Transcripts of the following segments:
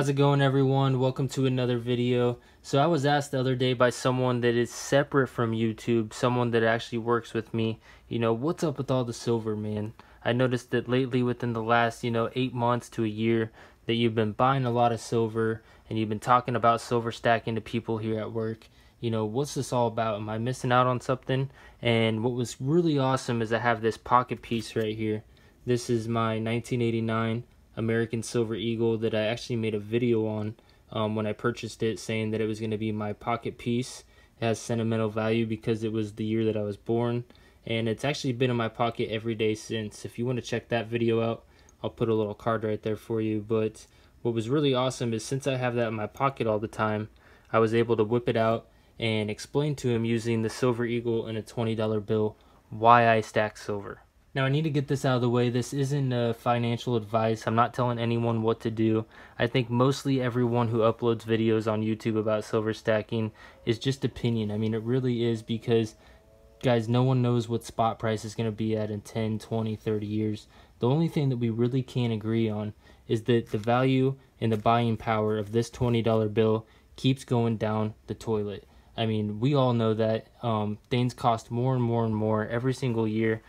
How's it going, everyone? Welcome to another video. So I was asked the other day by someone that is separate from YouTube, someone that actually works with me, what's up with all the silver, man? I noticed that lately within the last, 8 months to a year that you've been buying a lot of silver and you've been talking about silver stacking to people here at work. What's this all about? Am I missing out on something? And what was really awesome is I have this pocket piece right here. This is my 1989 American Silver Eagle that I actually made a video on when I purchased it, saying that it was going to be my pocket piece. It has sentimental value because it was the year that I was born, and it's actually been in my pocket every day since. If you want to check that video out, I'll put a little card right there for you. But what was really awesome is since I have that in my pocket all the time, I was able to whip it out and explain to him using the Silver Eagle and a $20 bill why I stack silver. Now I need to get this out of the way. This isn't financial advice. I'm not telling anyone what to do. I think mostly everyone who uploads videos on YouTube about silver stacking is just opinion. I mean, it really is, because guys, no one knows what spot price is going to be at in 10, 20, 30 years. The only thing that we really can agree on is that the value and the buying power of this $20 bill keeps going down the toilet. I mean, we all know that things cost more and more and more every single year.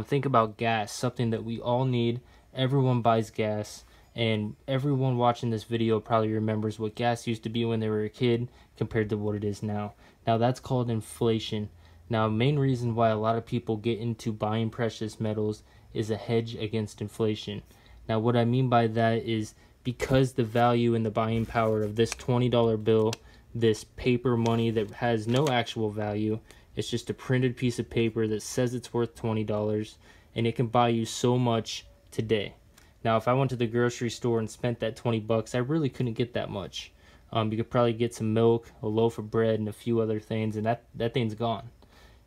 Think about gas, something that we all need. Everyone buys gas, and everyone watching this video probably remembers what gas used to be when they were a kid compared to what it is now. Now that's called inflation. Now, main reason why a lot of people get into buying precious metals is a hedge against inflation. Now, what I mean by that is because the value and the buying power of this $20 bill, this paper money that has no actual value, it's just a printed piece of paper that says it's worth $20, and it can buy you so much today. Now, if I went to the grocery store and spent that 20 bucks, I really couldn't get that much. You could probably get some milk, a loaf of bread, and a few other things, and that thing's gone.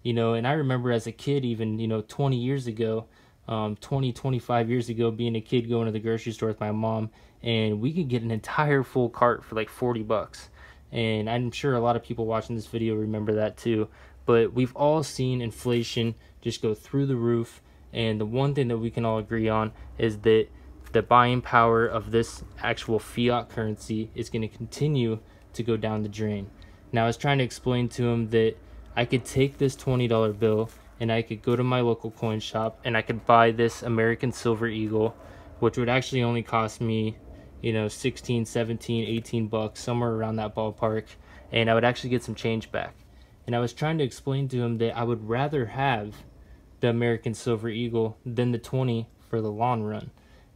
And I remember as a kid, even 20 years ago, 25 years ago, being a kid going to the grocery store with my mom, and we could get an entire full cart for like 40 bucks. And I'm sure a lot of people watching this video remember that too. But we've all seen inflation just go through the roof, and the one thing that we can all agree on is that the buying power of this actual fiat currency is going to continue to go down the drain. Now, I was trying to explain to him that I could take this $20 bill and I could go to my local coin shop and I could buy this American Silver Eagle, which would actually only cost me 16, 17, 18 bucks, somewhere around that ballpark, and I would actually get some change back. And I was trying to explain to him that I would rather have the American Silver Eagle than the 20 for the long run.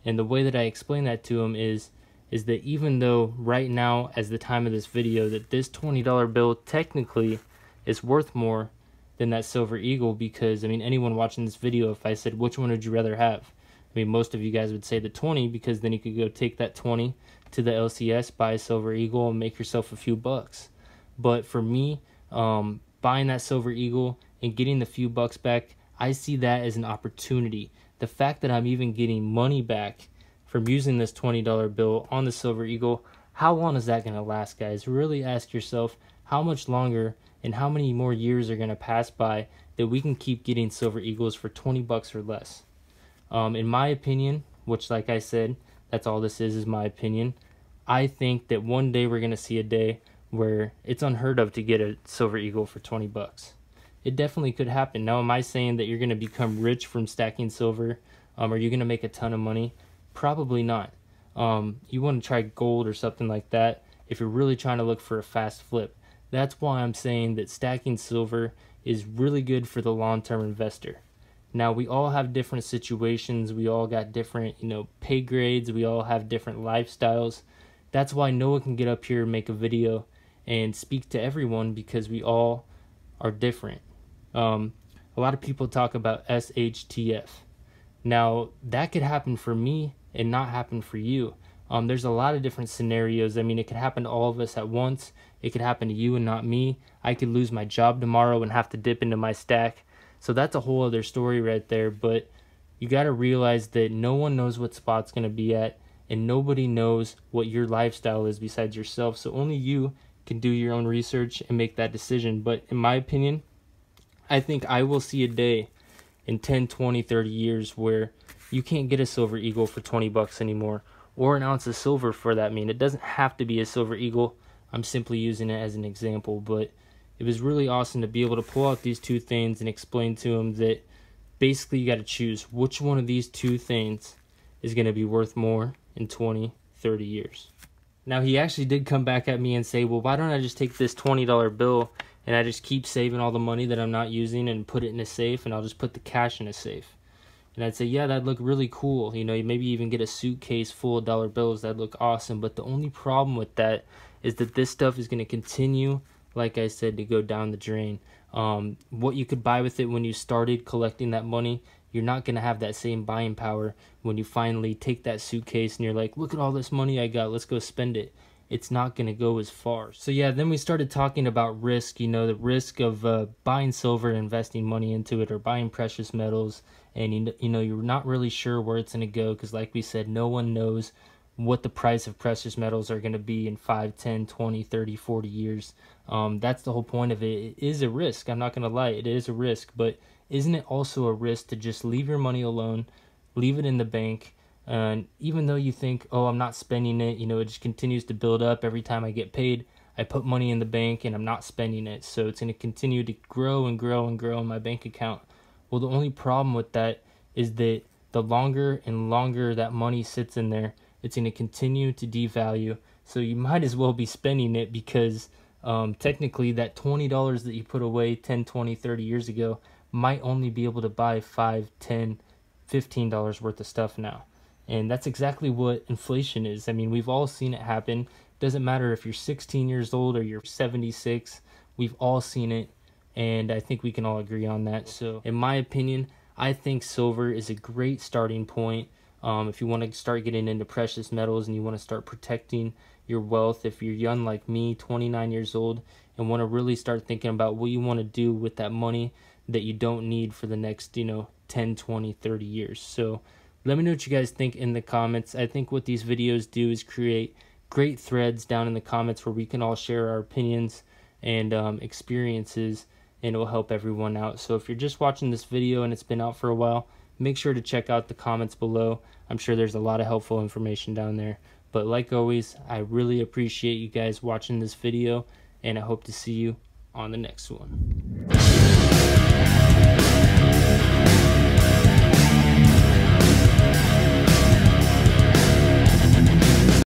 And the way that I explain that to him is that even though right now, as the time of this video, that this $20 bill technically is worth more than that Silver Eagle, because I mean, anyone watching this video, if I said which one would you rather have, I mean, most of you guys would say the 20, because then you could go take that 20 to the LCS, buy a Silver Eagle, and make yourself a few bucks. But for me, buying that Silver Eagle and getting the few bucks back, I see that as an opportunity. The fact that I'm even getting money back from using this $20 bill on the Silver Eagle, how long is that going to last, guys? Really ask yourself how much longer and how many more years are going to pass by that we can keep getting Silver Eagles for 20 bucks or less. In my opinion, which, like I said, that's all this is my opinion, I think that one day we're going to see a day where it's unheard of to get a Silver Eagle for 20 bucks. It definitely could happen. Now, am I saying that you're going to become rich from stacking silver? Are you going to make a ton of money? Probably not. You want to try gold or something like that if you're really trying to look for a fast flip. That's why I'm saying that stacking silver is really good for the long-term investor. Now, we all have different situations. We all got different, pay grades. We all have different lifestyles. That's why no one can get up here and make a video and speak to everyone, because we all are different. A lot of people talk about SHTF. Now, that could happen for me and not happen for you. There's a lot of different scenarios. I mean, it could happen to all of us at once. It could happen to you and not me. I could lose my job tomorrow and have to dip into my stack. So that's a whole other story right there. But you got to realize that no one knows what spot's going to be at, and nobody knows what your lifestyle is besides yourself. So only you can do your own research and make that decision. But in my opinion, I think I will see a day in 10, 20, 30 years where you can't get a Silver Eagle for 20 bucks anymore, or an ounce of silver for that mean. It doesn't have to be a silver eagle. I'm simply using it as an example, but it was really awesome to be able to pull out these two things and explain to him that basically you got to choose which one of these two things is going to be worth more in 20, 30 years. Now, he actually did come back at me and say, well, why don't I just take this $20 bill and I just keep saving all the money that I'm not using and put it in a safe, and I'll just put the cash in a safe. And I'd say, yeah, that'd look really cool. You know, maybe even get a suitcase full of dollar bills. That'd look awesome. But the only problem with that is that this stuff is going to continue, like I said, to go down the drain. What you could buy with it when you started collecting that money, you're not going to have that same buying power when you finally take that suitcase and you're like, look at all this money I got, let's go spend it. It's not going to go as far. So yeah, then we started talking about risk, you know, the risk of buying silver and investing money into it, or buying precious metals, and you know, you're not really sure where it's going to go, because like we said, no one knows what the price of precious metals are going to be in 5, 10, 20, 30, 40 years. That's the whole point of it. It is a risk. I'm not going to lie. It is a risk, but isn't it also a risk to just leave your money alone, leave it in the bank, and even though you think, oh, I'm not spending it, you know, it just continues to build up every time I get paid. I put money in the bank and I'm not spending it, so it's going to continue to grow and grow and grow in my bank account. Well, the only problem with that is that the longer and longer that money sits in there, it's going to continue to devalue. So you might as well be spending it, because technically that $20 that you put away 10, 20, 30 years ago might only be able to buy $5, $10, $15 worth of stuff now. And that's exactly what inflation is. I mean, we've all seen it happen. Doesn't matter if you're 16 years old or you're 76. We've all seen it, and I think we can all agree on that. So in my opinion, I think silver is a great starting point. If you want to start getting into precious metals and you want to start protecting your wealth, if you're young like me, 29 years old, and want to really start thinking about what you want to do with that money that you don't need for the next, 10, 20, 30 years. So let me know what you guys think in the comments. I think what these videos do is create great threads down in the comments where we can all share our opinions and experiences, and it will help everyone out. So if you're just watching this video and it's been out for a while, make sure to check out the comments below. I'm sure there's a lot of helpful information down there. But like always, I really appreciate you guys watching this video, and I hope to see you on the next one.